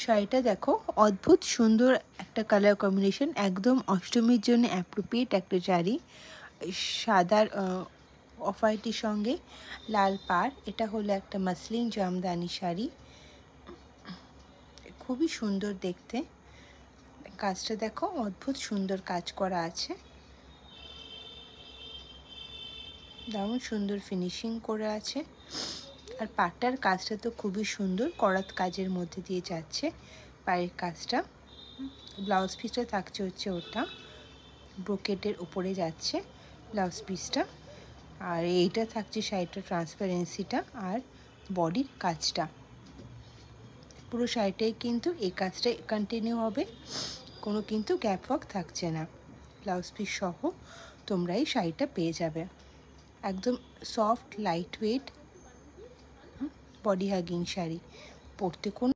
শাড়িটা দেখো, অদ্ভুত সুন্দর একটা কালার কম্বিনেশন, একদম অষ্টমীর জন্য অ্যাপ্রোপ্রিয়েট একটা শাড়ি। সাদার অফ হোয়াইটের সঙ্গে লাল পাড়। এটা হলো একটা মাসলিন জামদানি শাড়ি, খুবই সুন্দর দেখতে। কাজটা দেখো, অদ্ভুত সুন্দর কাজ করা আছে, দারুণ সুন্দর ফিনিশিং করে আছে। আর পাটটার কাজটা তো খুবই সুন্দর, করাত কাজের মধ্যে দিয়ে যাচ্ছে পায়ের কাজটা। ব্লাউজ পিসটা থাকছে হচ্ছে ওটা ব্রোকেটের উপরে যাচ্ছে ব্লাউজ পিসটা। আর এইটা থাকছে শাড়িটার ট্রান্সপারেন্সিটা আর বডির কাজটা। পুরো শাড়িটাই কিন্তু এই কাজটাই কন্টিনিউ হবে, কোনো কিন্তু গ্যাপ ওয়ার্ক থাকছে না। ব্লাউজ পিস সহ তোমরা এই শাড়িটা পেয়ে যাবে। একদম soft light weight body hugging sari, পরতে কোনো